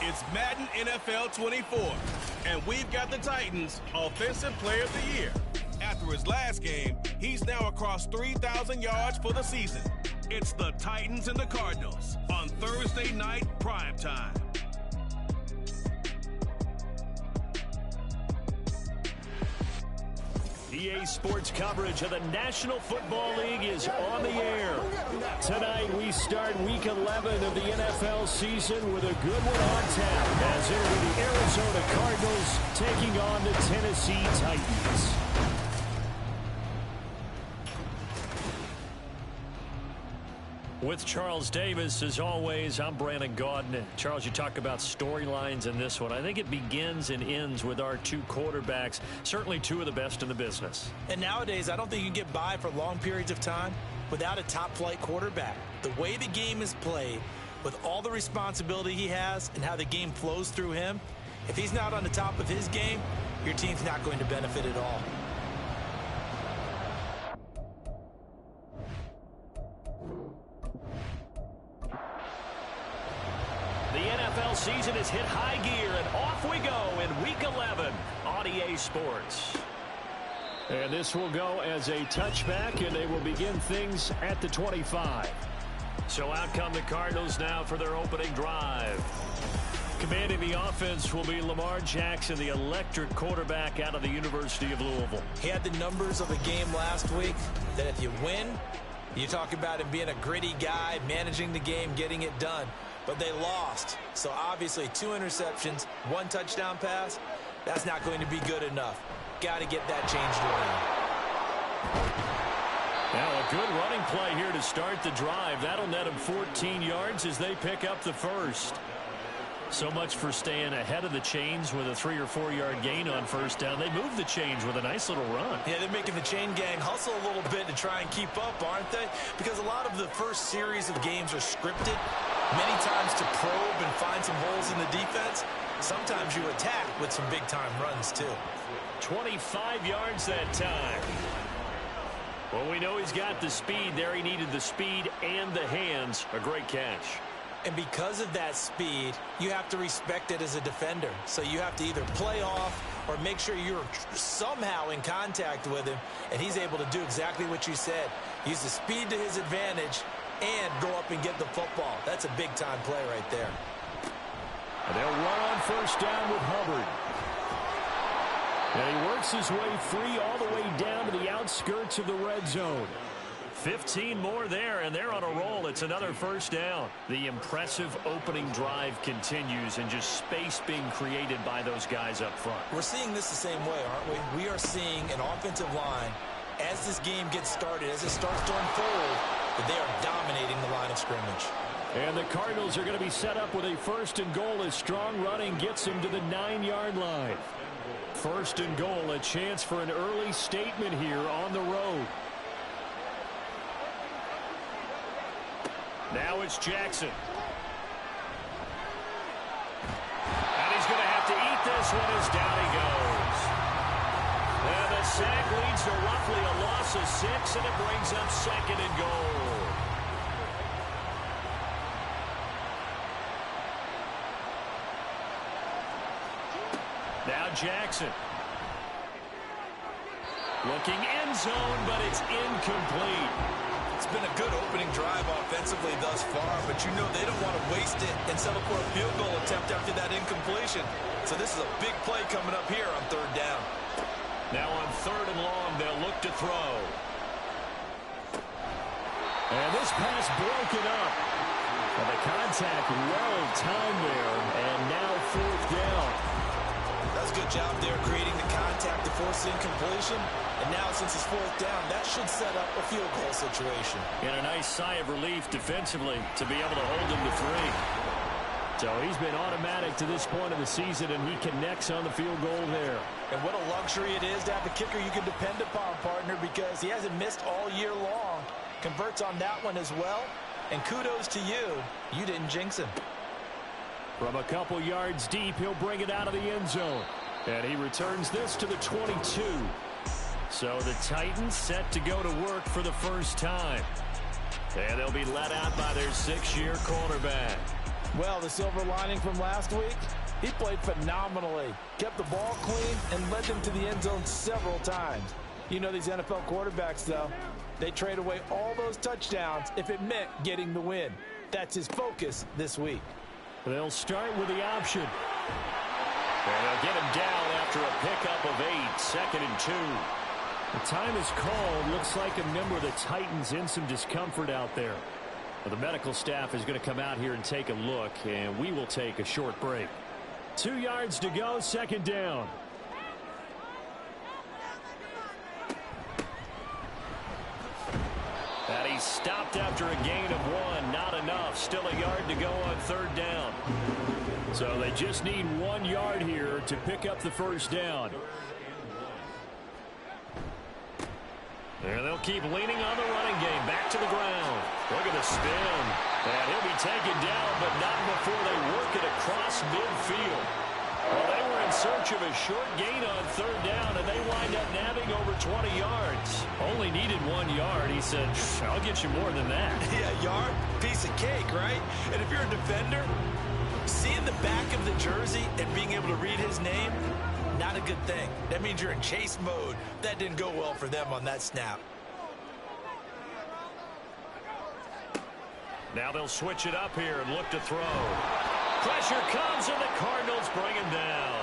It's Madden NFL 24, and we've got the Titans Offensive Player of the Year. After his last game, he's now across 3,000 yards for the season. It's the Titans and the Cardinals on Thursday night primetime. EA Sports coverage of the National Football League is on the air. Tonight we start Week 11 of the NFL season with a good one on tap as it'll be the Arizona Cardinals taking on the Tennessee Titans. With Charles Davis, as always, I'm Brandon Gaudin. Charles, you talk about storylines in this one. I think it begins and ends with our two quarterbacks, certainly two of the best in the business. And nowadays, I don't think you can get by for long periods of time without a top-flight quarterback. The way the game is played, with all the responsibility he has and how the game flows through him, if he's not on the top of his game, your team's not going to benefit at all. Season has hit high gear, and off we go in Week 11 on EA Sports. And this will go as a touchback, and they will begin things at the 25. So out come the Cardinals now for their opening drive. Commanding the offense will be Lamar Jackson, the electric quarterback out of the University of Louisville. He had the numbers of a game last week that if you win, you talk about him being a gritty guy, managing the game, getting it done. But they lost. So obviously 2 interceptions, 1 touchdown pass, that's not going to be good enough. Got to get that changed around. Now a good running play here to start the drive. That'll net them 14 yards as they pick up the first. So much for staying ahead of the chains with a 3 or 4 yard gain on first down. They moved the chains with a nice little run. Yeah, they're making the chain gang hustle a little bit to try and keep up, aren't they? Because a lot of the first series of games are scripted, many times to probe and find some holes in the defense. Sometimes you attack with some big-time runs, too. 25 yards that time. Well, we know he's got the speed there. He needed the speed and the hands. A great catch. And because of that speed, you have to respect it as a defender. So you have to either play off or make sure you're somehow in contact with him, and he's able to do exactly what you said. Use the speed to his advantage and go up and get the football. That's a big-time play right there. And they'll run on first down with Hubbard. And he works his way free all the way down to the outskirts of the red zone. 15 more there, and they're on a roll. It's another first down. The impressive opening drive continues, and just space being created by those guys up front. We're seeing this the same way, aren't we? We are seeing an offensive line, as this game gets started, as it starts to unfold, that they are dominating the line of scrimmage. And the Cardinals are going to be set up with a first and goal as strong running gets them to the 9-yard line. First and goal, a chance for an early statement here on the road. Now it's Jackson. And he's going to have to eat this one as down he goes. And the sack leads to roughly a loss of 6, and it brings up second and goal. Now Jackson. Looking end zone, but it's incomplete. It's been a good opening drive offensively thus far, but you know they don't want to waste it and settle for a field goal attempt after that incompletion. So this is a big play coming up here on third down. Now on third and long, they'll look to throw. And this pass broken up. And the contact well timed there, and now fourth down. That's a good job there creating the contact to force incompletion. And now, since it's fourth down, that should set up a field goal situation. And a nice sigh of relief defensively to be able to hold him to 3. So he's been automatic to this point of the season, and he connects on the field goal there. And what a luxury it is to have a kicker you can depend upon, partner, because he hasn't missed all year long. Converts on that one as well. And kudos to you. You didn't jinx him. From a couple yards deep, he'll bring it out of the end zone. And he returns this to the 22. So the Titans set to go to work for the first time. And they'll be let out by their 6-year cornerback. Well, the silver lining from last week, he played phenomenally. Kept the ball clean and led them to the end zone several times. You know these NFL quarterbacks, though. They trade away all those touchdowns if it meant getting the win. That's his focus this week. They'll start with the option. And they'll get him down after a pickup of 8, 2nd and 2. The time is called. Looks like a member of the Titans in some discomfort out there. Well, the medical staff is going to come out here and take a look, and we will take a short break. 2 yards to go, 2nd down. And he's stopped after a gain of 1. Not enough. Still a yard to go on 3rd down. So they just need 1 yard here to pick up the 1st down. And they'll keep leaning on the running game. Back to the ground. Look at the spin. And he'll be taken down, but not before they work it across midfield. Well, they were in search of a short gain on 3rd down, and they wind up nabbing over 20 yards. Only needed 1 yard. He said, I'll get you more than that. Yeah, yard, piece of cake, right? And if you're a defender, seeing the back of the jersey and being able to read his name, not a good thing. That means you're in chase mode. That didn't go well for them on that snap. Now they'll switch it up here and look to throw. Pressure comes, and the Cardinals bring him down.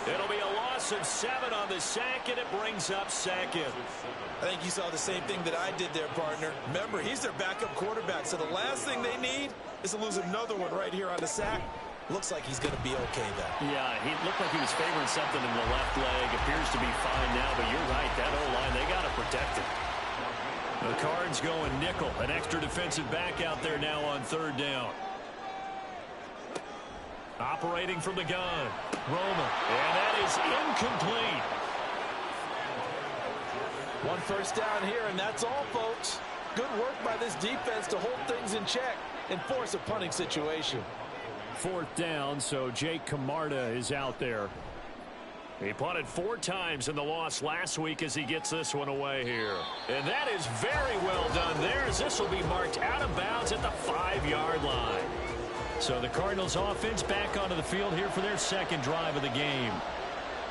It'll be a loss of 7 on the sack, and it brings up 2nd. I think you saw the same thing that I did there, partner. Remember, he's their backup quarterback, so the last thing they need is to lose another one right here on the sack. Looks like he's going to be okay, though. Yeah, he looked like he was favoring something in the left leg. Appears to be fine now, but you're right. That O-line, they got to protect it. The Cards going nickel. An extra defensive back out there now on 3rd down. Operating from the gun. Roma. And that is incomplete. 1 first down here, and that's all, folks. Good work by this defense to hold things in check and force a punting situation. 4th down, so Jake Camarda is out there. He punted 4 times in the loss last week as he gets this one away here. And that is very well done there, as this will be marked out of bounds at the 5-yard line. So the Cardinals offense back onto the field here for their 2nd drive of the game.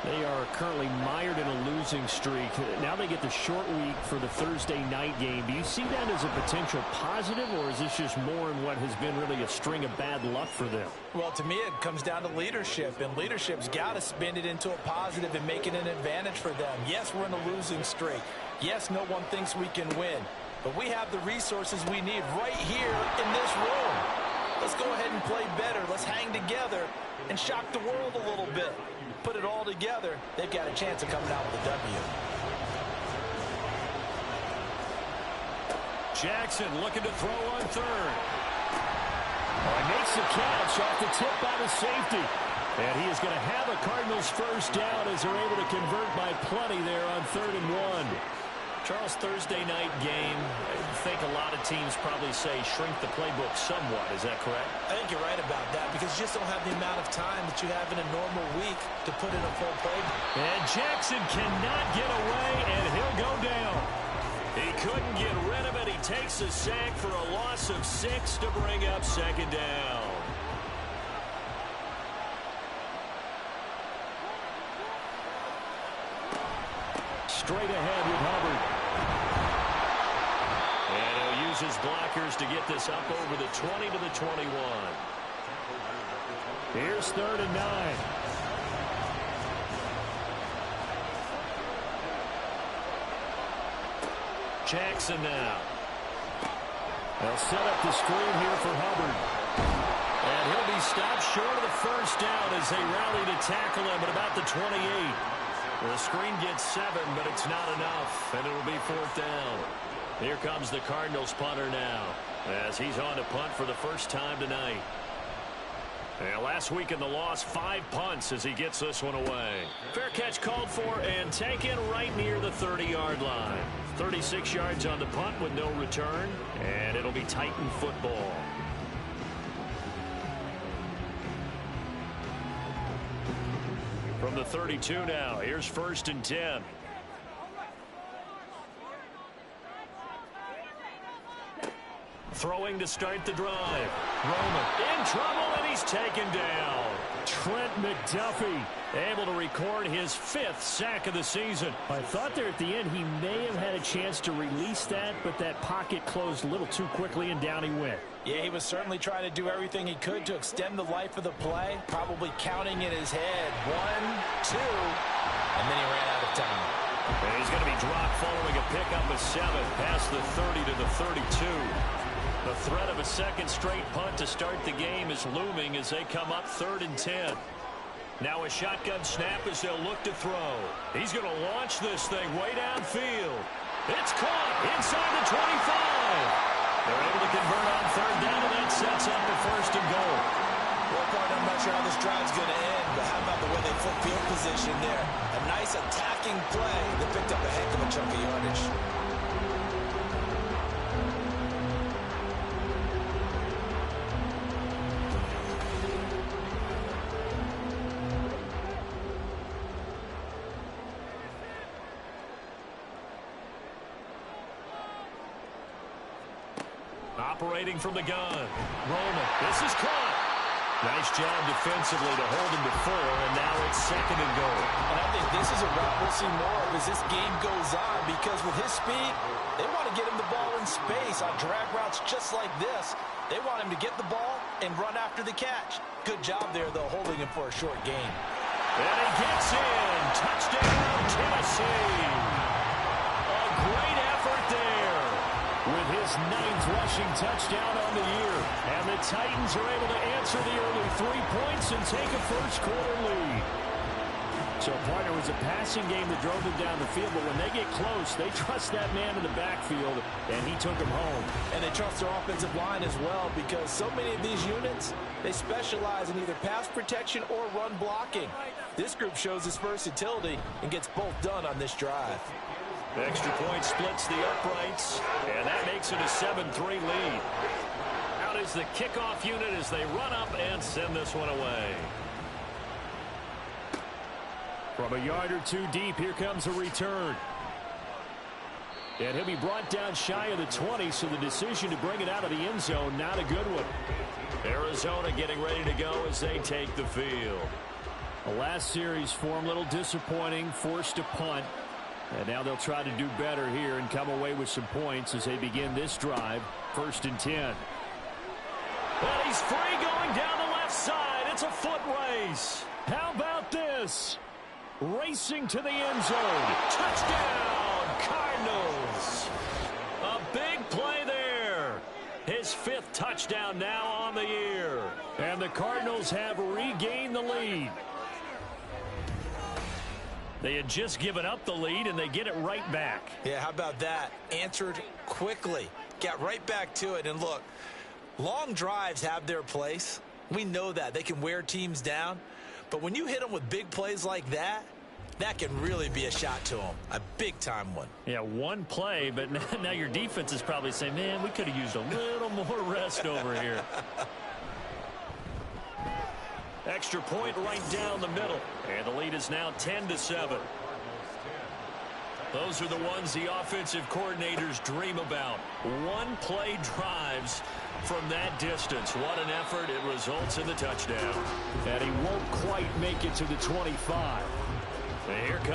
They are currently mired in a losing streak. Now they get the short week for the Thursday night game. Do you see that as a potential positive, or is this just more in what has been really a string of bad luck for them? Well, to me, it comes down to leadership, and leadership's got to spin it into a positive and make it an advantage for them. Yes, we're in a losing streak. Yes, no one thinks we can win, but we have the resources we need right here in this room. Let's go ahead and play better. Let's hang together and shock the world a little bit. Put it all together, they've got a chance of coming out with a W. Jackson looking to throw on 3rd. Oh, he makes the catch off the tip by the safety. And he is going to have a Cardinals 1st down as they're able to convert by plenty there on 3rd and 1. Charles, Thursday night game, I think a lot of teams probably say shrink the playbook somewhat. Is that correct? I think you're right about that, because you just don't have the amount of time that you have in a normal week to put in a full playbook. And Jackson cannot get away, and he'll go down. He couldn't get rid of it. He takes a sack for a loss of 6 to bring up 2nd down. Straight ahead with Hubbard. And he'll use his blockers to get this up over the 20 to the 21. Here's 3rd and 9. Jackson now. They'll set up the screen here for Hubbard. And he'll be stopped short of the 1st down as they rally to tackle him at about the 28. The screen gets 7, but it's not enough, and it'll be 4th down. Here comes the Cardinals punter now, as he's on to punt for the first time tonight. And last week in the loss, 5 punts as he gets this one away. Fair catch called for and taken right near the 30-yard line. 36 yards on the punt with no return, and it'll be Titan football. From the 32 now, here's 1st and 10. Throwing to start the drive. Roman in trouble, and he's taken down. Trent McDuffie able to record his 5th sack of the season. I thought there at the end he may have had a chance to release that, but that pocket closed a little too quickly, and down he went. Yeah, he was certainly trying to do everything he could to extend the life of the play, probably counting in his head. 1, 2, and then he ran out of time. And he's going to be dropped following a pickup of 7 past the 30 to the 32. The threat of a second straight punt to start the game is looming as they come up 3rd and 10. Now a shotgun snap as they'll look to throw. He's going to launch this thing way downfield. It's caught inside the 25. They're able to convert on 3rd down, and that sets up the 1st and goal. Well, partner, I'm not sure how this drive's going to end, but how about the way they flip field position there? A nice attacking play that picked up a heck of a chunk of yardage. Operating from the gun. Roman. This is caught. Nice job defensively to hold him to 4, and now it's 2nd and goal. And I think this is a route we'll see more of as this game goes on, because with his speed, they want to get him the ball in space on drag routes just like this. They want him to get the ball and run after the catch. Good job there, though, holding him for a short gain. And he gets in. Touchdown, Tennessee. A great effort there with his 9th rushing touchdown on the year. And the Titans are able to answer the early 3 points and take a first-quarter lead. So, partner, it was a passing game that drove them down the field, but when they get close, they trust that man in the backfield, and he took him home. And they trust their offensive line as well, because so many of these units, they specialize in either pass protection or run blocking. This group shows its versatility and gets both done on this drive. The extra point splits the uprights, and that makes it a 7-3 lead. Out is the kickoff unit as they run up and send this one away. From a yard or 2 deep, here comes a return. And he'll be brought down shy of the 20, so the decision to bring it out of the end zone, not a good one. Arizona getting ready to go as they take the field. The last series for him, a little disappointing, forced to punt. And now they'll try to do better here and come away with some points as they begin this drive. 1st and 10. And he's free going down the left side. It's a foot race. How about this? Racing to the end zone. Touchdown, Cardinals. A big play there. His 5th touchdown now on the year. And the Cardinals have regained the lead. They had just given up the lead, and they get it right back. Yeah, how about that? Answered quickly. Got right back to it. And look, long drives have their place. We know that. They can wear teams down. But when you hit them with big plays like that, that can really be a shot to them. A big-time one. Yeah, one play, but now your defense is probably saying, man, we could have used a little more rest over here. Extra point right down the middle. And the lead is now 10-7. Those are the ones the offensive coordinators dream about. One-play drives from that distance. What an effort. It results in the touchdown. And he won't quite make it to the 25. And here comes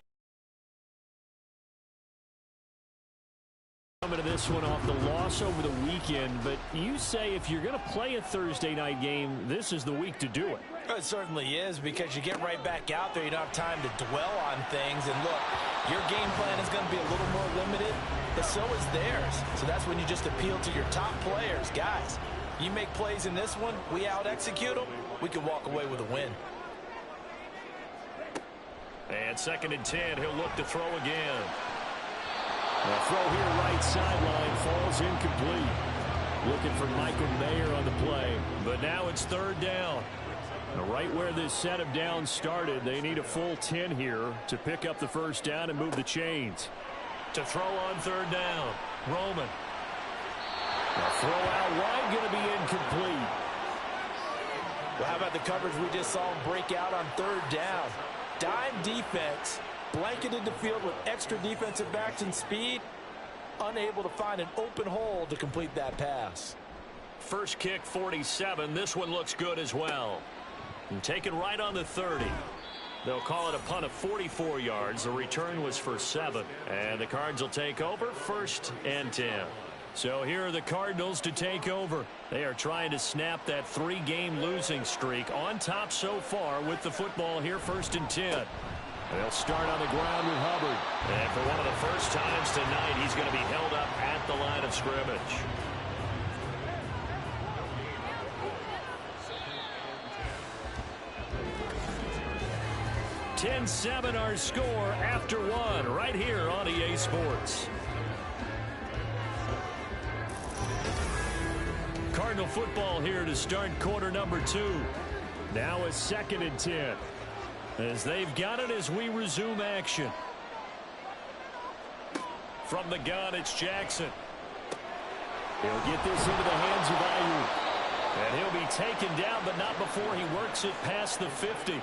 coming to this one off the loss over the weekend. But you say if you're going to play a Thursday night game, this is the week to do it. It certainly is, because you get right back out there. You don't have time to dwell on things. And look, your game plan is going to be a little more limited, but so is theirs. So that's when you just appeal to your top players. Guys, you make plays in this one, we out-execute them, we can walk away with a win. And 2nd and 10, he'll look to throw again. The throw here right sideline falls incomplete. Looking for Michael Mayer on the play, but now it's 3rd down. Right where this set of downs started, they need a full 10 here to pick up the 1st down and move the chains. To throw on 3rd down, Roman. The throw out wide going to be incomplete. Well, how about the coverage we just saw him break out on 3rd down? Dime defense, blanketed the field with extra defensive backs and speed, unable to find an open hole to complete that pass. First kick, 47. This one looks good as well. And taken right on the 30. They'll call it a punt of 44 yards. The return was for 7. And the Cards will take over, 1st and 10. So here are the Cardinals to take over. They are trying to snap that 3-game losing streak, on top so far with the football here, 1st and 10. They'll start on the ground with Hubbard. And for one of the first times tonight, he's going to be held up at the line of scrimmage. 10-7 our score after 1 right here on EA Sports. Cardinal football here to start quarter number 2. Now a 2nd and 10. As they've got it as we resume action. From the gun, it's Jackson. He'll get this into the hands of Ayuk. And he'll be taken down, but not before he works it past the 50.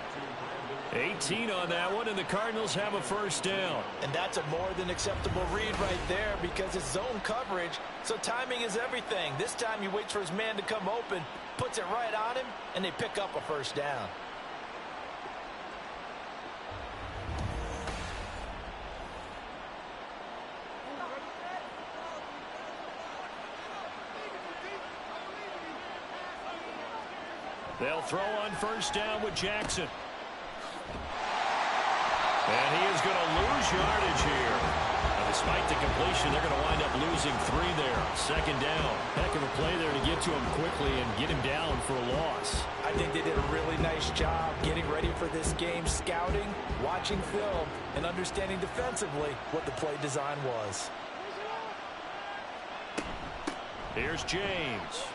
18 on that one, and the Cardinals have a 1st down. And that's a more than acceptable read right there because it's zone coverage, so timing is everything. This time he waits for his man to come open, puts it right on him, and they pick up a 1st down. They'll throw on 1st down with Jackson. And he is going to lose yardage here. Now, despite the completion, they're going to wind up losing 3 there. 2nd down. Heck of a play there to get to him quickly and get him down for a loss. I think they did a really nice job getting ready for this game, scouting, watching film, and understanding defensively what the play design was. Here's James.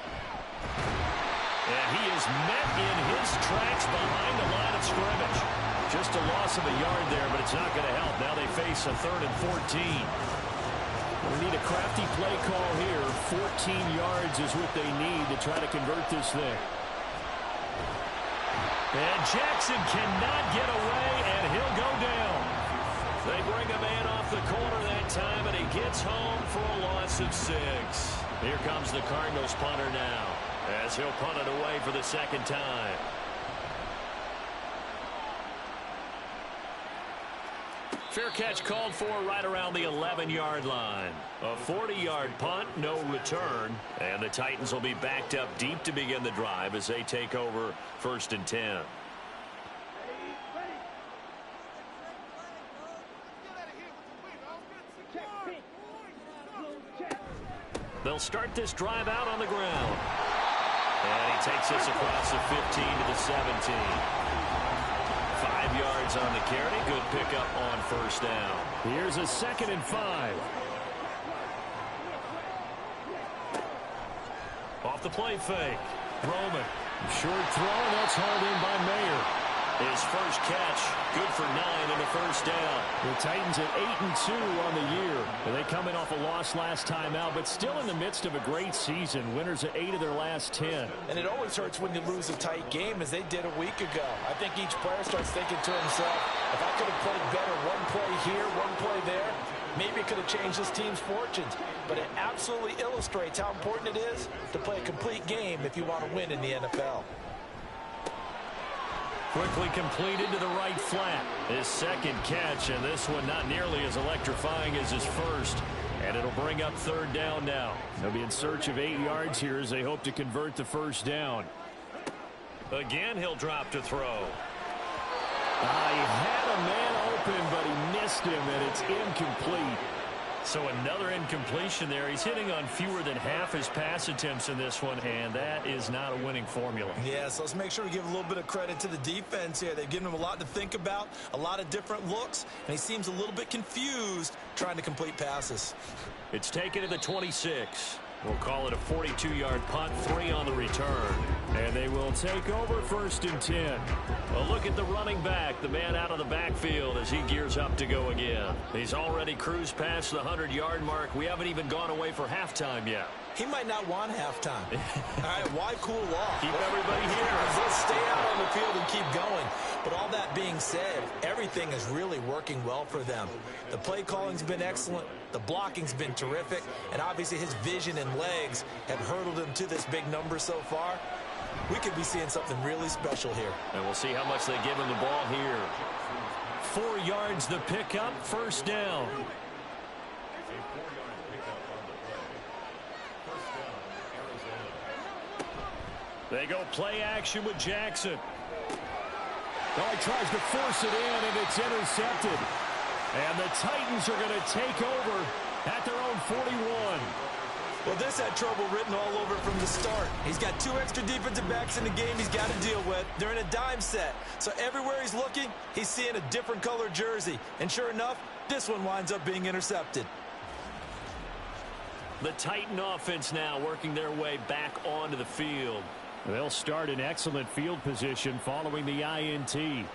And he is met in his tracks behind the line of scrimmage. Just a loss of a yard there, but it's not going to help. Now they face a 3rd and 14. We need a crafty play call here. 14 yards is what they need to try to convert this thing. And Jackson cannot get away, and he'll go down. They bring a man off the corner that time, and he gets home for a loss of 6. Here comes the Cardinals punter now, as he'll punt it away for the 2nd time. Fair catch called for right around the 11-yard line. A 40-yard punt, no return. And the Titans will be backed up deep to begin the drive as they take over 1st and 10. They'll start this drive out on the ground. And he takes us across the 15 to the 17. 5 yards on the carry. Good pickup on 1st down. Here's a 2nd and 5. Off the play fake. Roman. Short throw, and that's hauled in by Mayer. His first catch, good for 9 and a 1st down. The Titans at 8-2 on the year. They come in off a loss last time out, but still in the midst of a great season. Winners at 8 of their last 10. And it always hurts when you lose a tight game, as they did a week ago. I think each player starts thinking to himself, if I could have played better one play here, one play there, maybe it could have changed this team's fortunes. But it absolutely illustrates how important it is to play a complete game if you want to win in the NFL. Quickly completed to the right flat. His 2nd catch, and this one not nearly as electrifying as his first. And it'll bring up 3rd down now. They'll be in search of 8 yards here as they hope to convert the 1st down. Again, he'll drop to throw. He had a man open, but he missed him, and it's incomplete. So another incompletion there. He's hitting on fewer than half his pass attempts in this one, and that is not a winning formula. Yeah, so let's make sure we give a little bit of credit to the defense here. They've given him a lot to think about, a lot of different looks, and he seems a little bit confused trying to complete passes. It's taken to the 26. We'll call it a 42-yard punt, 3 on the return. And they will take over 1st and 10. A look at the running back, the man out of the backfield as he gears up to go again. He's already cruised past the 100-yard mark. We haven't even gone away for halftime yet. He might not want halftime. All right, why cool off? Keep everybody here. Let's stay out on the field and keep going. But all that being said, everything is really working well for them. The play calling's been excellent, the blocking's been terrific, and obviously his vision and legs have hurdled him to this big number so far. We could be seeing something really special here. And we'll see how much they give him the ball here. 4 yards the pickup, first down. They go play action with Jackson. Oh, he tries to force it in, and it's intercepted. And the Titans are going to take over at their own 41. Well, this had trouble written all over from the start. He's got 2 extra defensive backs in the game he's got to deal with. They're in a dime set. So everywhere he's looking, he's seeing a different color jersey. And sure enough, this one winds up being intercepted. The Titan offense now working their way back onto the field. They'll start in excellent field position following the INT.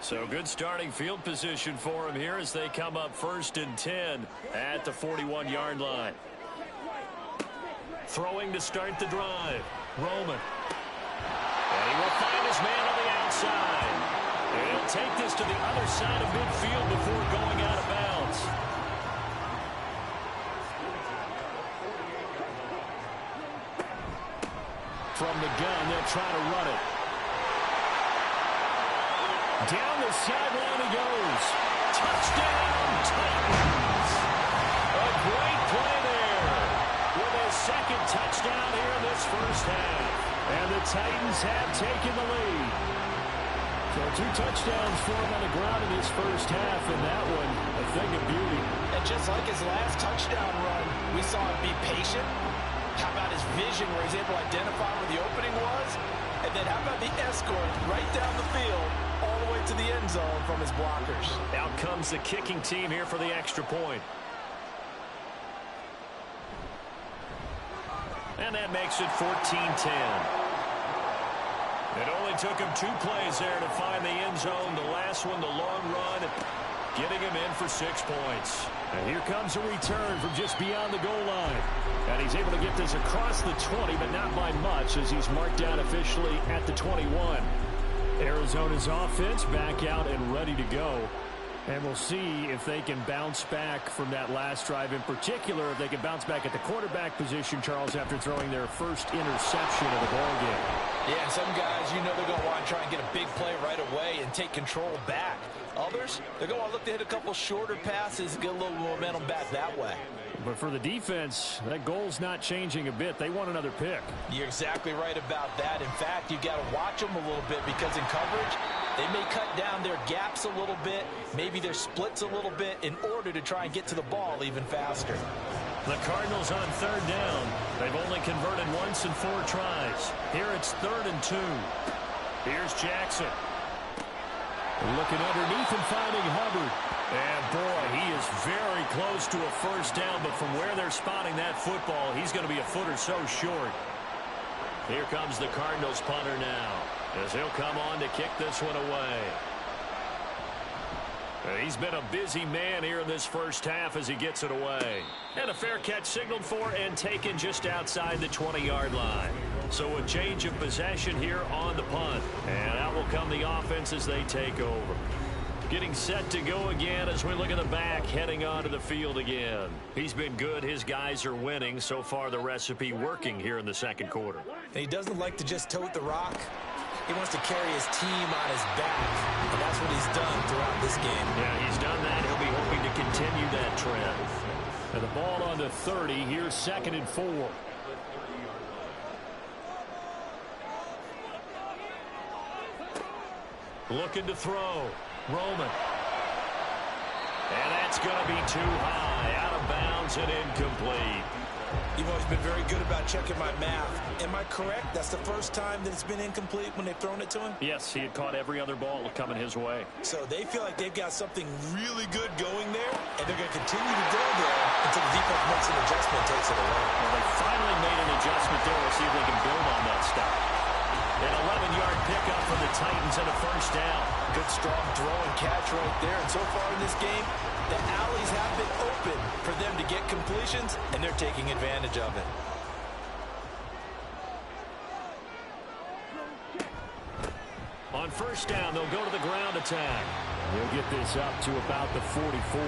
So good starting field position for them here as they come up 1st and 10 at the 41-yard line. Throwing to start the drive. Roman. And he will find his man on the outside. And he'll take this to the other side of midfield before going out of bounds. From the gun, they'll try to run it. Down the sideline he goes. Touchdown, Titans. A great play there with his 2nd touchdown here in this first half. And the Titans have taken the lead. So 2 touchdowns for him on the ground in this first half, and that one a thing of beauty. And just like his last touchdown run, we saw him be patient. How about his vision where he's able to identify where the opening was? And then how about the escort right down the field all the way to the end zone from his blockers? Out comes the kicking team here for the extra point. And that makes it 14-10. It only took him 2 plays there to find the end zone. The last one, the long run, getting him in for 6 points. And here comes a return from just beyond the goal line. And he's able to get this across the 20, but not by much as he's marked down officially at the 21. Arizona's offense back out and ready to go. And we'll see if they can bounce back from that last drive in particular, if they can bounce back at the quarterback position, Charles, after throwing their first interception of the ballgame. Yeah, some guys, you know they're going to want to try and get a big play right away and take control back. Others, they're going to want to look to hit a couple shorter passes, get a little momentum back that way. But for the defense, that goal's not changing a bit. They want another pick. You're exactly right about that. In fact, you've got to watch them a little bit because in coverage, they may cut down their gaps a little bit, maybe their splits a little bit in order to try and get to the ball even faster. The Cardinals on 3rd down. They've only converted once in 4 tries. Here it's 3rd and 2. Here's Jackson. Looking underneath and finding Hubbard. And boy, he is very close to a first down, but from where they're spotting that football, he's going to be a foot or so short. Here comes the Cardinals punter now, as he'll come on to kick this one away. He's been a busy man here in this first half as he gets it away. And a fair catch signaled for and taken just outside the 20-yard line. So a change of possession here on the punt. And out will come the offense as they take over. Getting set to go again as we look at the back, heading onto the field again. He's been good. His guys are winning. So far, the recipe working here in the 2nd quarter. And he doesn't like to just tote the rock. He wants to carry his team on his back, and that's what he's done throughout this game. Yeah, he's done that. He'll be hoping to continue that trend. And the ball on the 30. Here's 2nd and 4. Looking to throw. Roman. And that's going to be too high. Out of bounds and incomplete. You've always been very good about checking my math. Am I correct? That's the first time that it's been incomplete when they've thrown it to him? Yes, he had caught every other ball coming his way. So they feel like they've got something really good going there, and they're going to continue to go there until the defense makes an adjustment and takes it away. Well, they finally made an adjustment there. We'll see if they can build on that stuff. An 11-yard pickup for the Titans and a first down. Good, strong throw and catch right there. And so far in this game, the alleys have been open for them to get completions, and they're taking advantage of it. On first down, they'll go to the ground attack. They'll get this up to about the 44.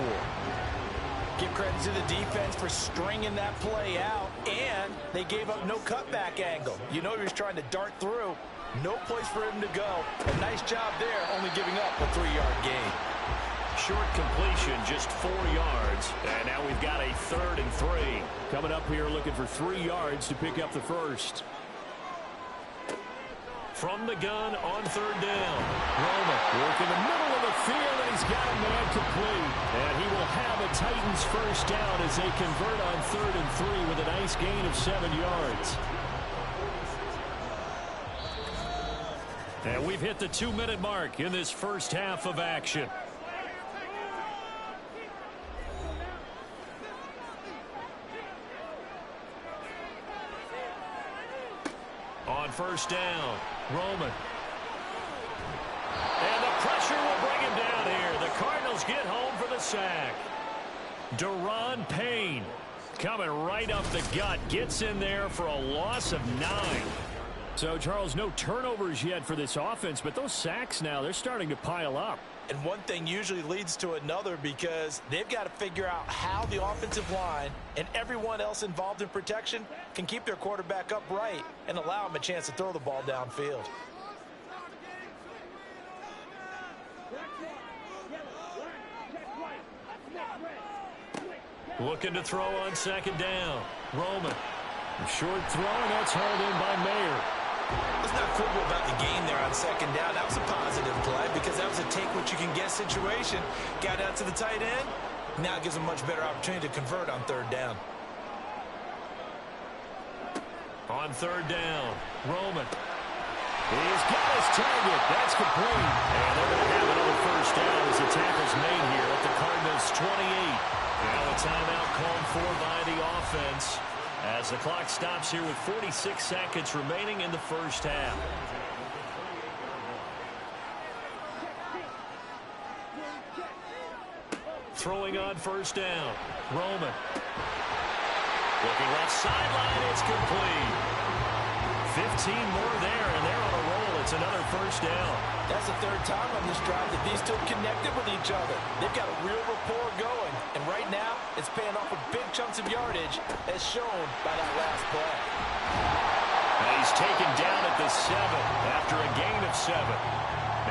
Give credit to the defense for stringing that play out, and they gave up no cutback angle. You know he was trying to dart through. No place for him to go. A nice job there, only giving up a 3-yard gain. Short completion, just 4 yards. And now we've got a 3rd and 3. Coming up here looking for 3 yards to pick up the first. From the gun on 3rd down. Roman working the middle of the field, and he's got a man complete. And he will have a Titans first down as they convert on 3rd and 3 with a nice gain of 7 yards. And we've hit the 2-minute mark in this first half of action. On first down, Roman. And the pressure will bring him down here. The Cardinals get home for the sack. Deron Payne coming right up the gut. Gets in there for a loss of 9. So, Charles, no turnovers yet for this offense, but those sacks now, they're starting to pile up. And one thing usually leads to another because they've got to figure out how the offensive line and everyone else involved in protection can keep their quarterback upright and allow him a chance to throw the ball downfield. Looking to throw on 2nd down. Roman. A short throw, and that's hauled in by Mayer. Let's not quibble about the game there on 2nd down. That was a positive play because that was a take-what-you-can-get situation. Got out to the tight end. Now it gives them a much better opportunity to convert on 3rd down. On 3rd down, Roman. He's got his target. That's complete. And they're going to have another first down as the tackle's made here at the Cardinals' 28. Now a timeout called for by the offense as the clock stops here with 46 seconds remaining in the first half. Throwing on first down, Roman. Looking left sideline, it's complete. 15 more there, and they're on a roll. It's another first down. That's the 3rd time on this drive that these two connected with each other. They've got a real rapport going, and right now it's paying off with big chunks of yardage as shown by that last play. And he's taken down at the 7 after a gain of 7.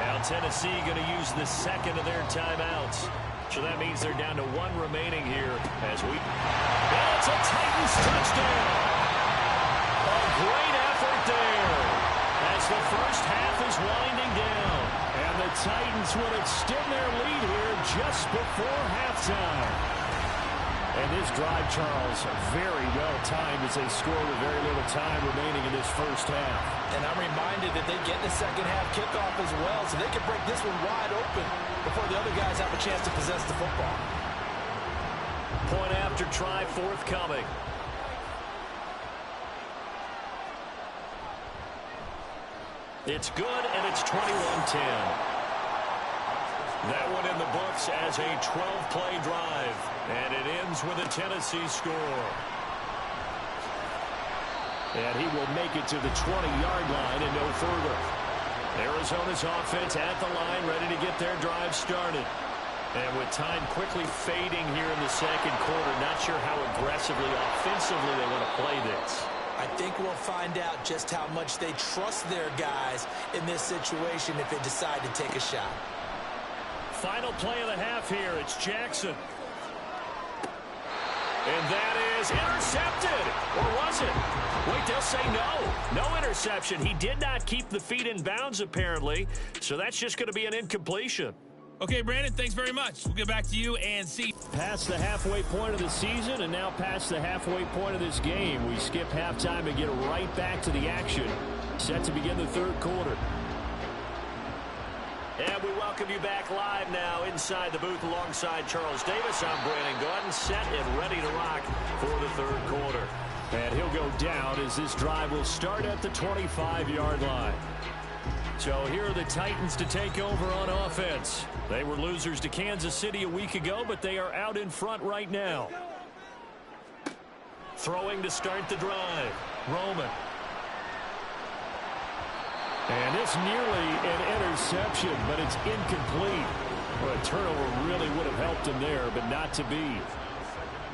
Now Tennessee going to use the 2nd of their timeouts. So that means they're down to 1 remaining here as we... And it's a Titans touchdown! A great effort there as the first half is winding down. And the Titans will extend their lead here just before halftime. And this drive, Charles, very well timed as they score with very little time remaining in this first half. And I'm reminded that they get the second half kickoff as well, so they can break this one wide open before the other guys have a chance to possess the football. Point after try forthcoming. It's good, and it's 21-10. That one in the books as a 12-play drive, and it ends with a Tennessee score. And he will make it to the 20-yard line and no further. Arizona's offense at the line, ready to get their drive started. And with time quickly fading here in the second quarter, not sure how aggressively, offensively they want to play this. I think we'll find out just how much they trust their guys in this situation if they decide to take a shot. Final play of the half here. It's Jackson. And that is intercepted. Or was it? Wait, they'll say no. No interception. He did not keep the feet in bounds, apparently. So that's just going to be an incompletion. Okay, Brandon, thanks very much. We'll get back to you and see. Past the halfway point of the season and now past the halfway point of this game. We skip halftime and get right back to the action. Set to begin the third quarter. And we welcome you back live now inside the booth alongside Charles Davis. I'm Brandon Gordon, set and ready to rock for the third quarter. And he'll go down as this drive will start at the 25-yard line. So here are the Titans to take over on offense. They were losers to Kansas City a week ago, but they are out in front right now. Throwing to start the drive. Roman. And it's nearly an interception, but it's incomplete. Well, a turnover really would have helped him there, but not to be.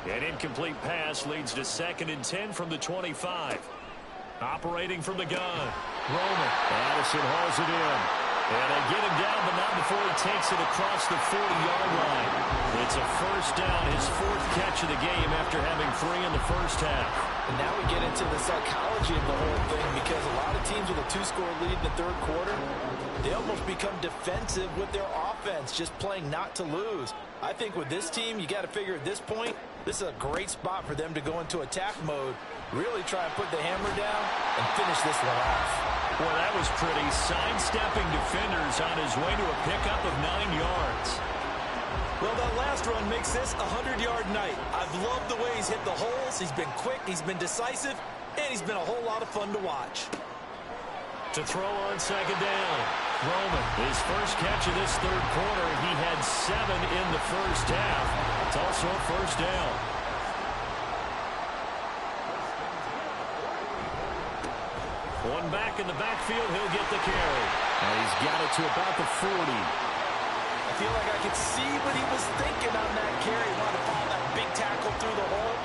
An incomplete pass leads to 2nd and 10 from the 25. Operating from the gun. Roman. Addison hauls it in. And they get him down, but not before he takes it across the 40-yard line. It's a first down, his 4th catch of the game after having 3 in the first half. And now we get into the psychology of the whole thing, because a lot of teams with a 2-score lead in the 3rd quarter, they almost become defensive with their offense, just playing not to lose. I think with this team, you got to figure at this point, this is a great spot for them to go into attack mode, really try and put the hammer down and finish this one off. Boy, that was pretty. Sidestepping defenders on his way to a pickup of 9 yards. Well, that last run makes this a 100-yard night. I've loved the way he's hit the holes. He's been quick, he's been decisive, and he's been a whole lot of fun to watch. To throw on 2nd down. Roman, his first catch of this 3rd quarter. He had 7 in the first half. It's also a first down. One back in the backfield, he'll get the carry. And he's got it to about the 40. I feel like I could see what he was thinking on that carry. Wanted to follow that big tackle through the hole.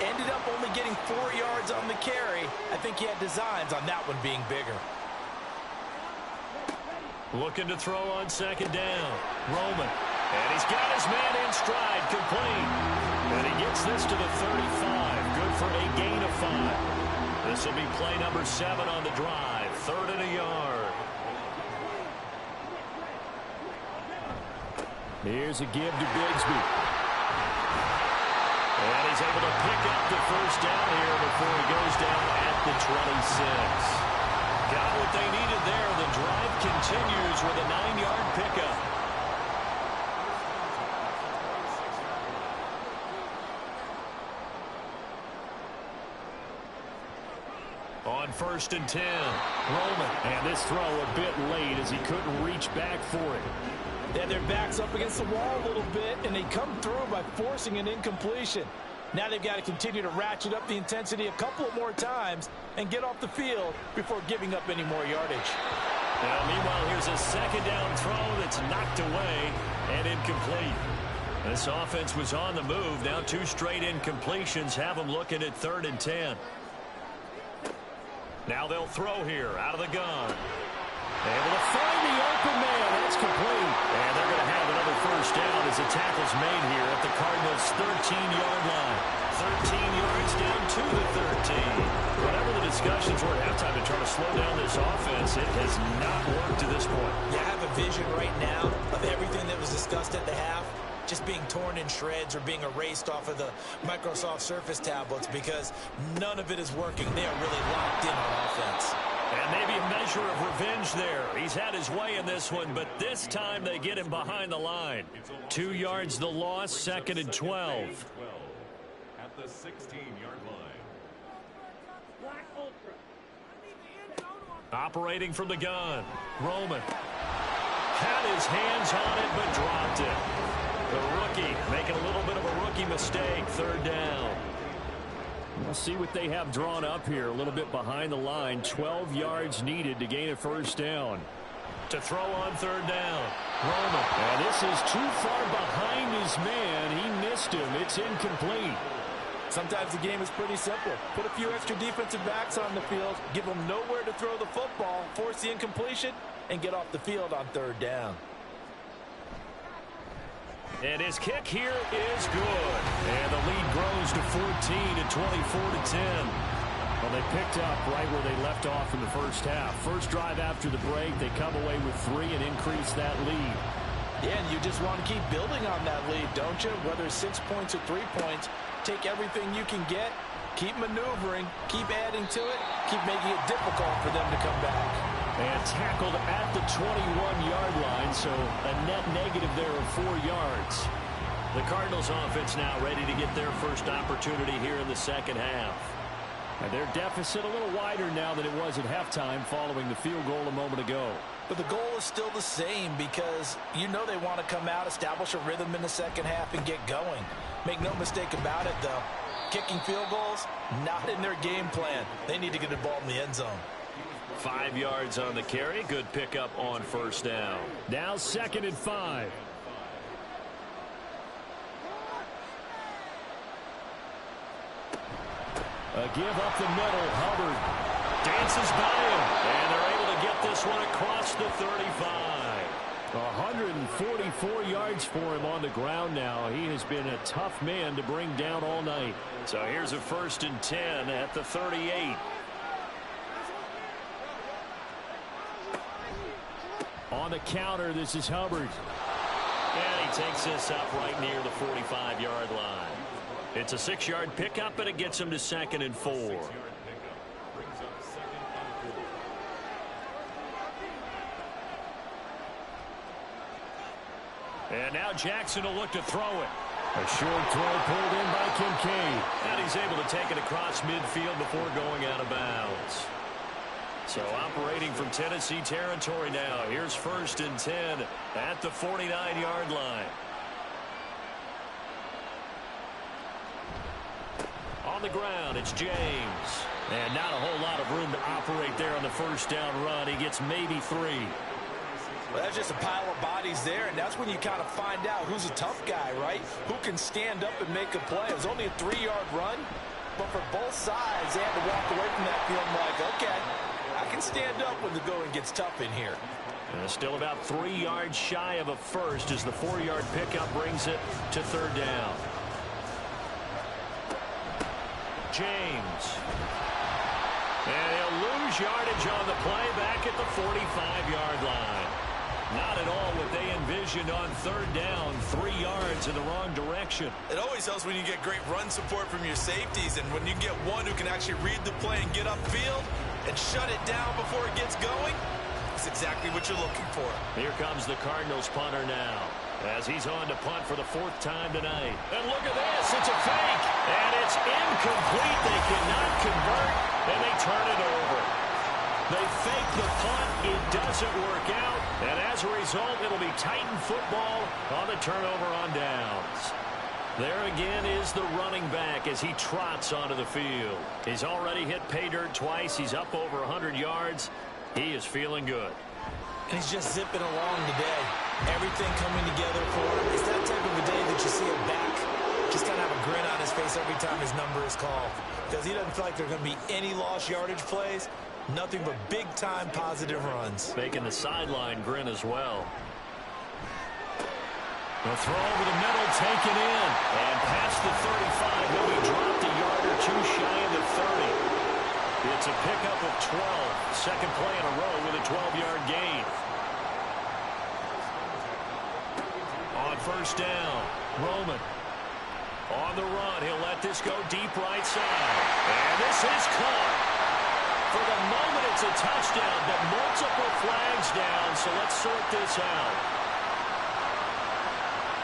Ended up only getting 4 yards on the carry. I think he had designs on that one being bigger. Looking to throw on 2nd down. Roman. And he's got his man in stride, complete. And he gets this to the 35. Good for a gain of 5. This will be play number 7 on the drive. 3rd and a yard. Here's a give to Bigsby. And he's able to pick up the first down here before he goes down at the 26. Got what they needed there. The drive continues with a 9-yard pickup. On 1st and 10, Roman. And this throw a bit late as he couldn't reach back for it. Yeah, their back's up against the wall a little bit, and they come through by forcing an incompletion. Now they've got to continue to ratchet up the intensity a couple more times and get off the field before giving up any more yardage. Now, meanwhile, here's a 2nd down throw that's knocked away and incomplete. This offense was on the move. Now 2 straight incompletions have them looking at 3rd and 10. Now they'll throw here out of the gun. Able to find the open man. That's complete. And they're going to have another first down as the tackle's made here at the Cardinals' 13-yard line. 13 yards down to the 13. Whatever the discussions were at halftime to try to slow down this offense, it has not worked to this point. Yeah, I have a vision right now of everything that was discussed at the half just being torn in shreds or being erased off of the Microsoft Surface tablets, because none of it is working. They are really locked in on offense. And maybe a measure of revenge there. He's had his way in this one, but this time they get him behind the line. 2 yards the loss, 2nd and 12. At the 16-yard line. Operating from the gun. Roman. Had his hands on it, but dropped it. The rookie making a little bit of a rookie mistake. 3rd down. We'll see what they have drawn up here. A little bit behind the line. 12 yards needed to gain a first down. To throw on 3rd down. Roman. And this is too far behind his man. He missed him. It's incomplete. Sometimes the game is pretty simple. Put a few extra defensive backs on the field, give them nowhere to throw the football, force the incompletion, and get off the field on 3rd down. And his kick here is good. And the lead grows to 14 and 24-10. Well, they picked up right where they left off in the first half. First drive after the break, they come away with 3 and increase that lead. Yeah, and you just want to keep building on that lead, don't you? Whether it's 6 points or 3 points, take everything you can get, keep maneuvering, keep adding to it, keep making it difficult for them to come back. And tackled at the 21-yard line, so a net negative there of 4 yards. The Cardinals offense now ready to get their first opportunity here in the second half. And their deficit a little wider now than it was at halftime following the field goal a moment ago. But the goal is still the same, because you know they want to come out, establish a rhythm in the second half, and get going. Make no mistake about it, though. Kicking field goals, not in their game plan. They need to get the ball in the end zone. 5 yards on the carry. Good pickup on first down. Now 2nd and 5. A give up the middle. Hubbard dances by him. And they're able to get this one across the 35. 144 yards for him on the ground now. He has been a tough man to bring down all night. So here's a 1st and 10 at the 38. On the counter, this is Hubbard. And he takes this up right near the 45-yard line. It's a 6-yard pickup, and it gets him to 2nd and 4. And now Jackson will look to throw it. A short throw pulled in by Kincaid. And he's able to take it across midfield before going out of bounds. So operating from Tennessee territory now. Here's 1st and 10 at the 49-yard line. On the ground, it's James. And not a whole lot of room to operate there on the 1st down run. He gets maybe 3. Well, that's just a pile of bodies there, and that's when you kind of find out who's a tough guy, right? Who can stand up and make a play. It was only a 3-yard run, but for both sides, they had to walk away from that feeling like, okay, I can stand up when the going gets tough in here. Still about 3 yards shy of a first as the 4-yard pickup brings it to 3rd down. James. And he'll lose yardage on the play back at the 45-yard line. Not at all what they envisioned on 3rd down. 3 yards in the wrong direction. It always helps when you get great run support from your safeties, and when you get one who can actually read the play and get upfield and shut it down before it gets going, that's exactly what you're looking for. Here comes the Cardinals punter now, as he's on to punt for the 4th time tonight. And look at this, it's a fake, and it's incomplete. They cannot convert, and they turn it over. They fake the punt, it doesn't work out, and as a result, it'll be Titan football on the turnover on downs. There again is the running back as he trots onto the field. He's already hit pay dirt twice. He's up over 100 yards. He is feeling good. And he's just zipping along today. Everything coming together for him. It's that type of a day that you see him back, just kind of have a grin on his face every time his number is called. Because he doesn't feel like there are going to be any lost yardage plays. Nothing but big-time positive runs. Making the sideline grin as well. The throw over the middle, taken in. And past the 35, he'll be dropped a yard or two shy of the 30. It's a pickup of 12. Second play in a row with a 12-yard gain. On 1st down, Roman. On the run, he'll let this go deep right side. And this is caught. For the moment, it's a touchdown, but multiple flags down, so let's sort this out.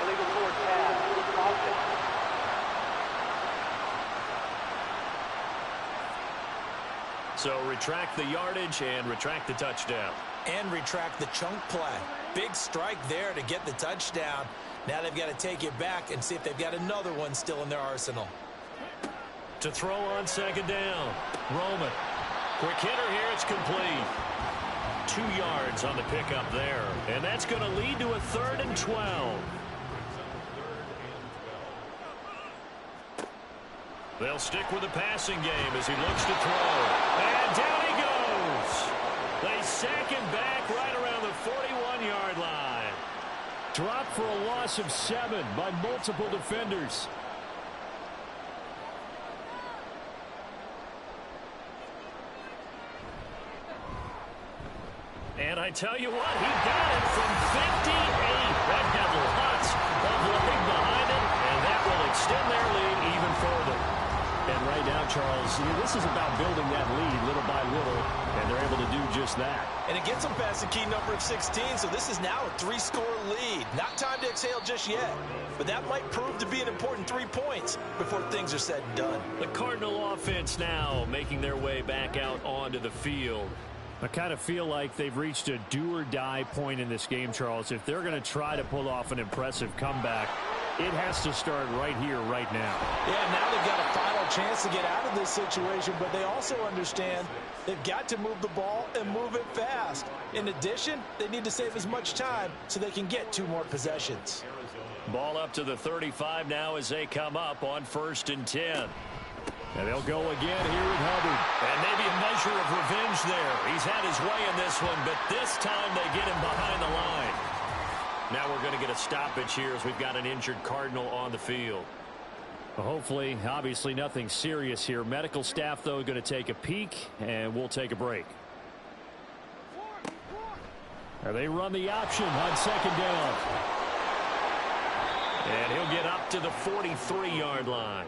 Illegal forward pass. So retract the yardage and retract the touchdown. And retract the chunk play. Big strike there to get the touchdown. Now they've got to take it back and see if they've got another one still in their arsenal. To throw on 2nd down, Roman. Quick hitter here, it's complete. 2 yards on the pickup there. And that's going to lead to a 3rd and 12. They'll stick with the passing game as he looks to throw. And down he goes. They sack him back right around the 41-yard line. Dropped for a loss of 7 by multiple defenders. And I tell you what, he got it from 58. That had lots of leg behind it, and that will extend their lead even further. And right now, Charles, this is about building that lead little by little, and they're able to do just that. And it gets them past the key number of 16, so this is now a 3-score lead. Not time to exhale just yet, but that might prove to be an important 3 points before things are said and done. The Cardinal offense now making their way back out onto the field. I kind of feel like they've reached a do-or-die point in this game, Charles. If they're going to try to pull off an impressive comeback, It has to start right here, right now. Yeah, now they've got a final chance to get out of this situation, but they also understand they've got to move the ball and move it fast. In addition, they need to save as much time so they can get 2 more possessions. Ball up to the 35 now as they come up on 1st and 10. And they'll go again here with Hubbard. And maybe a measure of revenge there. He's had his way in this one, but this time they get him behind the line. Now we're going to get a stoppage here as we've got an injured Cardinal on the field. Well, hopefully, obviously nothing serious here. Medical staff, though, going to take a peek, and we'll take a break. Now they run the option on 2nd down. And he'll get up to the 43-yard line.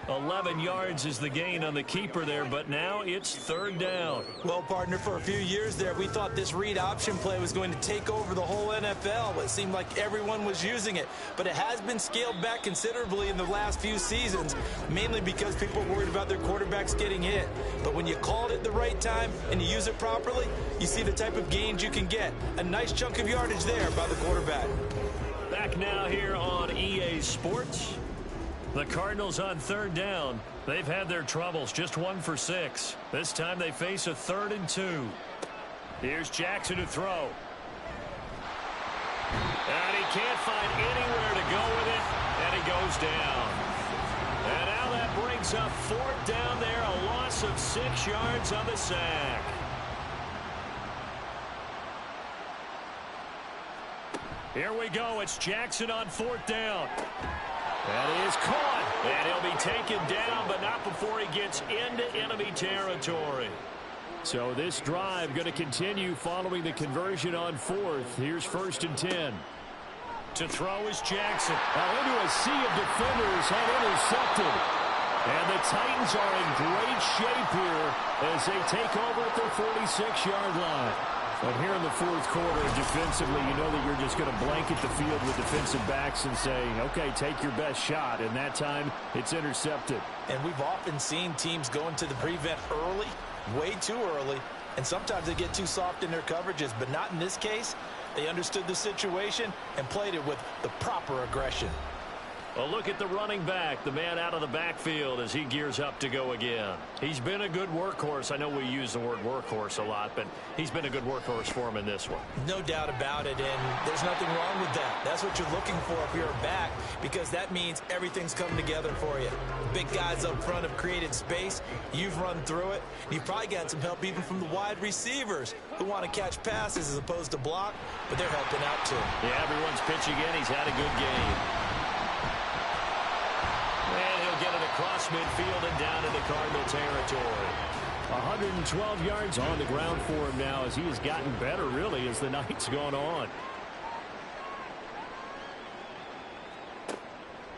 11 yards is the gain on the keeper there, but now it's 3rd down. Well, partner, for a few years there, we thought this read option play was going to take over the whole NFL. It seemed like everyone was using it, but it has been scaled back considerably in the last few seasons, mainly because people are worried about their quarterbacks getting hit. But when you call it at the right time and you use it properly, you see the type of gains you can get. A nice chunk of yardage there by the quarterback. Back now here on EA Sports. The Cardinals on 3rd down. They've had their troubles, just 1 for 6. This time they face a 3rd and 2. Here's Jackson to throw. And he can't find anywhere to go with it, and he goes down. And now that brings up 4th down there, a loss of 6 yards on the sack. Here we go. It's Jackson on 4th down. That is caught, and he'll be taken down, but not before he gets into enemy territory. So this drive going to continue following the conversion on 4th. Here's 1st and 10. To throw is Jackson. Into a sea of defenders and intercepted. And the Titans are in great shape here as they take over at their 46-yard line. But here in the 4th quarter, defensively, you know that you're just going to blanket the field with defensive backs and say, okay, take your best shot. And that time, it's intercepted. And we've often seen teams go into the prevent early, way too early, and sometimes they get too soft in their coverages. But not in this case. They understood the situation and played it with the proper aggression. A look at the running back, the man out of the backfield as he gears up to go again. He's been a good workhorse. I know we use the word workhorse a lot, but he's been a good workhorse for him in this one. No doubt about it, and there's nothing wrong with that. That's what you're looking for if you're a back, because that means everything's come together for you. Big guys up front have created space. You've run through it. You've probably got some help even from the wide receivers who want to catch passes as opposed to block, but they're helping out too. Yeah, everyone's pitching in. He's had a good game. And he'll get it across midfield and down into Cardinal territory. 112 yards on the ground for him now as he has gotten better, really, as the night's gone on.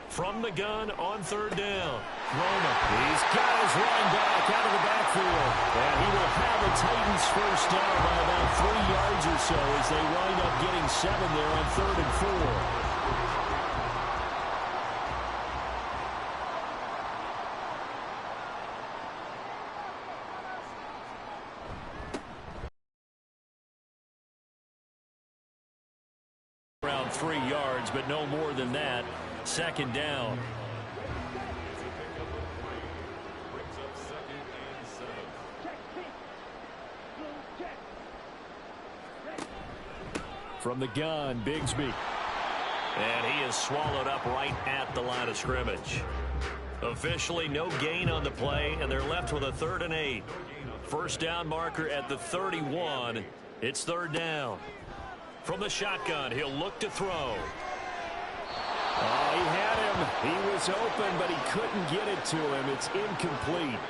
From the gun on 3rd down. Roma. He's got his running back out of the backfield. And he will have the Titans first down by about 3 yards or so as they wind up getting 7 there on 3rd and 4. Around 3 yards, but no more than that. 2nd down. From the gun, Bigsby. And he is swallowed up right at the line of scrimmage. Officially no gain on the play, and they're left with a 3rd and 8. First down marker at the 31. It's 3rd down. From the shotgun, he'll look to throw. Oh, he had him. He was open, but he couldn't get it to him. It's incomplete.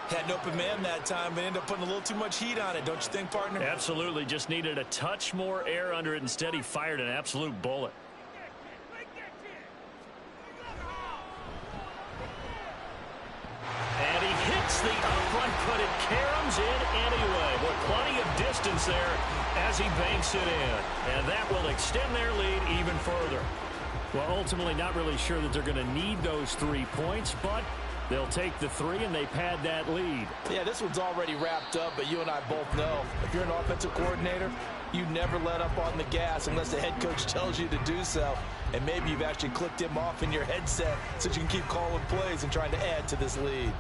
Had an open man that time, but ended up putting a little too much heat on it, don't you think, partner? Absolutely. Just needed a touch more air under it. Instead, he fired an absolute bullet. And he hits the upright, but it caroms in anyway. But plenty of distance there as he banks it in. And that will extend their lead even further. Well, ultimately not really sure that they're going to need those 3 points, but they'll take the 3 and they pad that lead. Yeah, this one's already wrapped up, but you and I both know if you're an offensive coordinator, you never let up on the gas unless the head coach tells you to do so. And maybe you've actually clicked him off in your headset so you can keep calling plays and trying to add to this lead.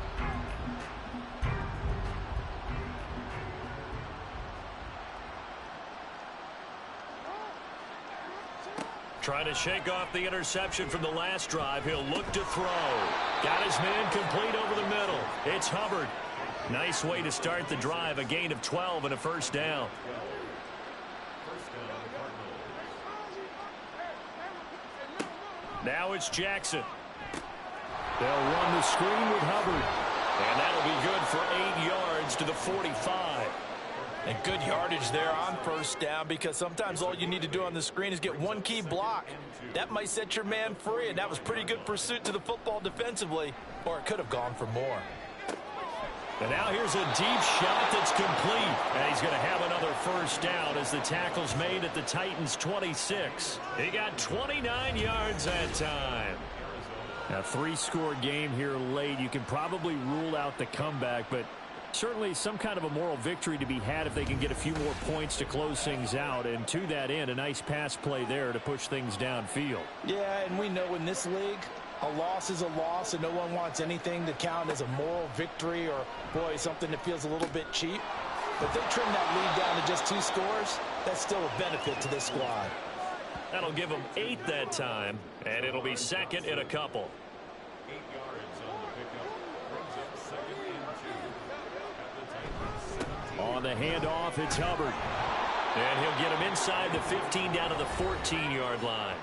Trying to shake off the interception from the last drive. He'll look to throw. Got his man complete over the middle. It's Hubbard. Nice way to start the drive. A gain of 12 and a first down. Now it's Jackson. They'll run the screen with Hubbard. And that'll be good for 8 yards to the 45. And good yardage there on first down, because sometimes all you need to do on the screen is get one key block. That might set your man free, and that was pretty good pursuit to the football defensively, or it could have gone for more. And now here's a deep shot that's complete. And he's going to have another first down as the tackle's made at the Titans' 26. He got 29 yards that time. A 3-score game here late. You can probably rule out the comeback, but certainly some kind of a moral victory to be had if they can get a few more points to close things out. And to that end, a nice pass play there to push things downfield. Yeah, and we know in this league, a loss is a loss, and no one wants anything to count as a moral victory or, boy, something that feels a little bit cheap. But if they trim that lead down to just 2 scores, that's still a benefit to this squad. That'll give them 8 that time, and it'll be second and a couple. 8 yards on the pickup. Brings up second and 2. On the handoff, it's Hubbard. And he'll get him inside the 15 down to the 14-yard line.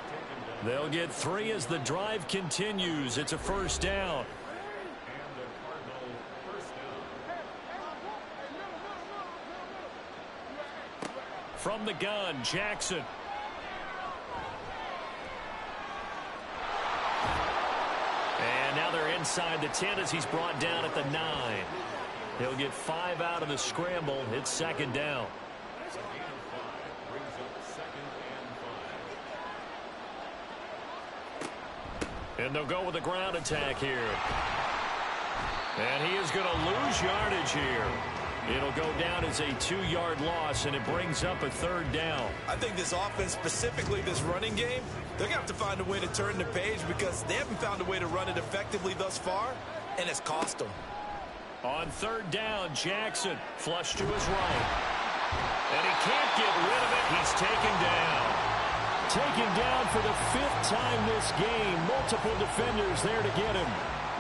They'll get 3 as the drive continues. It's a first down. From the gun, Jackson. And now they're inside the 10 as he's brought down at the 9. He'll get 5 out of the scramble. It's second down. And they'll go with a ground attack here. And he is going to lose yardage here. It'll go down as a 2-yard loss, and it brings up a third down. I think this offense, specifically this running game, they're going to have to find a way to turn the page because they haven't found a way to run it effectively thus far, and it's cost them. On third down, Jackson flush to his right. And he can't get rid of it. He's taken down. Taken down for the 5th time this game. Multiple defenders there to get him.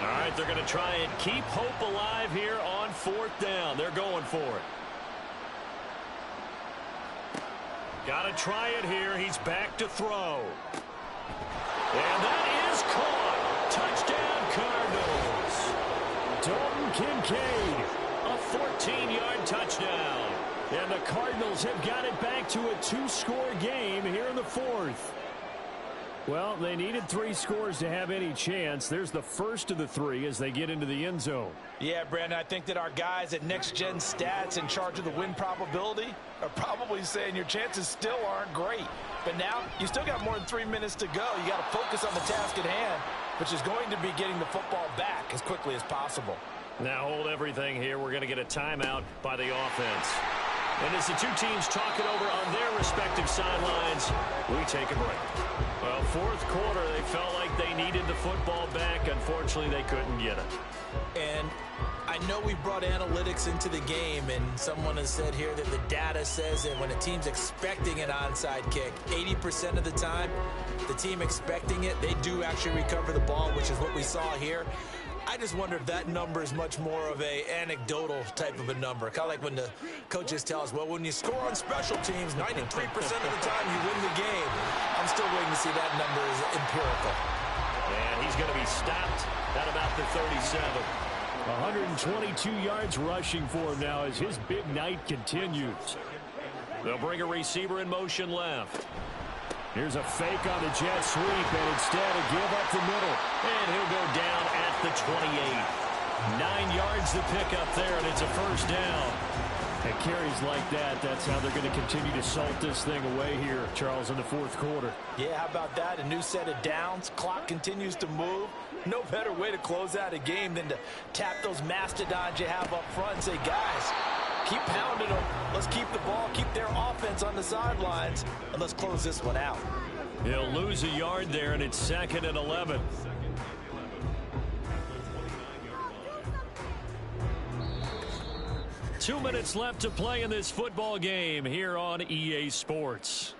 All right, they're going to try and keep hope alive here on 4th down. They're going for it. Got to try it here. He's back to throw. And that is caught. Touchdown, Cardinals. Dalton Kincaid, a 14-yard touchdown. And the Cardinals have got it back to a 2-score game here in the 4th. Well, they needed 3 scores to have any chance. There's the first of the 3 as they get into the end zone. Yeah, Brandon, I think that our guys at Next Gen Stats in charge of the win probability are probably saying your chances still aren't great. But now you still got more than 3 minutes to go. You got to focus on the task at hand, which is going to be getting the football back as quickly as possible. Now hold everything here. We're going to get a timeout by the offense. And as the 2 teams talk it over on their respective sidelines, we take a break. Well, 4th quarter, they felt like they needed the football back. Unfortunately, they couldn't get it. And I know we brought analytics into the game, and someone has said here that the data says that when a team's expecting an onside kick, 80% of the time, the team expecting it, they do actually recover the ball, which is what we saw here. I just wonder if that number is much more of a anecdotal type of a number. Kind of like when the coaches tell us, well, when you score on special teams, 93% of the time you win the game. I'm still waiting to see that number is empirical. And he's going to be stopped at about the 37. 122 yards rushing for him now as his big night continues. They'll bring a receiver in motion left. Here's a fake on the jet sweep, and instead a give up the middle. And he'll go down at the 28. 9 yards to pick up there, and it's a first down. And carries like that, that's how they're going to continue to salt this thing away here, Charles, in the 4th quarter. Yeah, how about that? A new set of downs. Clock continues to move. No better way to close out a game than to tap those mastodons you have up front and say, guys, keep pounding them. Let's keep the ball, keep their offense on the sidelines, and let's close this one out. He'll lose a yard there, and it's 2nd and 11. Two minutes left to play in this football game here on EA Sports.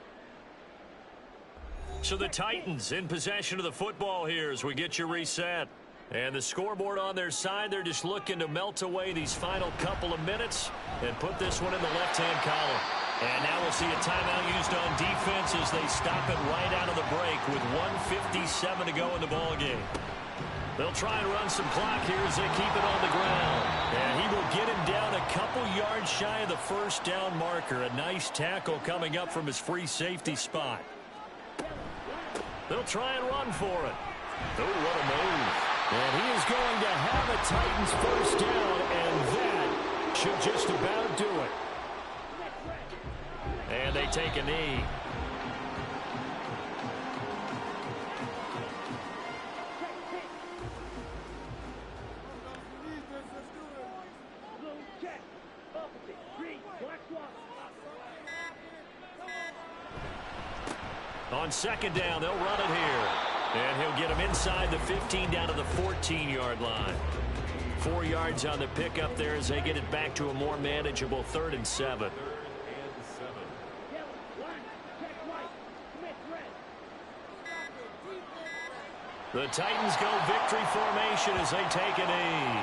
So the Titans in possession of the football here as we get you reset. And the scoreboard on their side, they're just looking to melt away these final couple of minutes and put this one in the left-hand column. And now we'll see a timeout used on defense as they stop it right out of the break with 1:57 to go in the ball game. They'll try and run some clock here as they keep it on the ground. And he will get him down a couple yards shy of the first down marker. A nice tackle coming up from his free safety spot. They'll try and run for it. Oh, what a move. And he is going to have a Titans first down, and that should just about do it. And they take a knee. On second down, they'll run it here. And he'll get him inside the 15 down to the 14-yard line. 4 yards on the pickup there as they get it back to a more manageable 3rd and 7. The Titans go victory formation as they take a knee.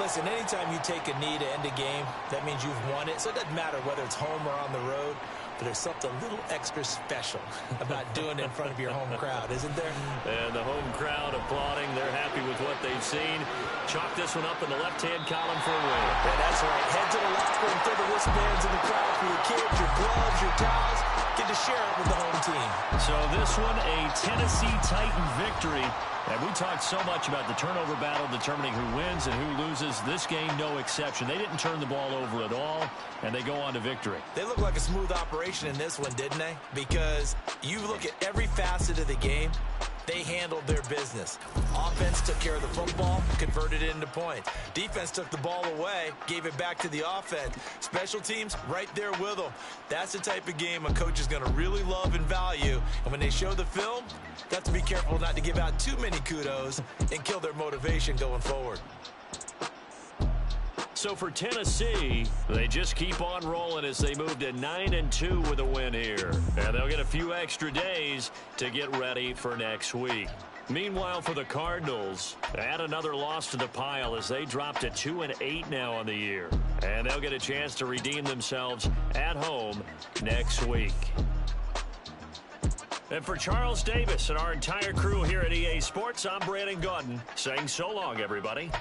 Listen, anytime you take a knee to end a game, that means you've won it. So it doesn't matter whether it's home or on the road. But there's something a little extra special about doing it in front of your home crowd, isn't there? And the home crowd applauding. They're happy with what they've seen. Chalk this one up in the left-hand column for a win. Yeah, that's right. Head to the locker and throw the wristbands in the crowd for your kids, your gloves, your towels. Get to share it with the home team. So this one, a Tennessee Titan victory. And we talked so much about the turnover battle determining who wins and who loses. This game, no exception. They didn't turn the ball over at all, and they go on to victory. They look like a smooth operation in this one, didn't they? Because you look at every facet of the game, they handled their business. Offense took care of the football, converted it into points. Defense took the ball away, gave it back to the offense. Special teams, right there with them. That's the type of game a coach is going to really love and value. And when they show the film, they have to be careful not to give out too many kudos and kill their motivation going forward. So for Tennessee, they just keep on rolling as they move to 9-2 with a win here. And they'll get a few extra days to get ready for next week. Meanwhile, for the Cardinals, add another loss to the pile as they drop to 2-8 now on the year. And they'll get a chance to redeem themselves at home next week. And for Charles Davis and our entire crew here at EA Sports, I'm Brandon Gaudin saying so long, everybody.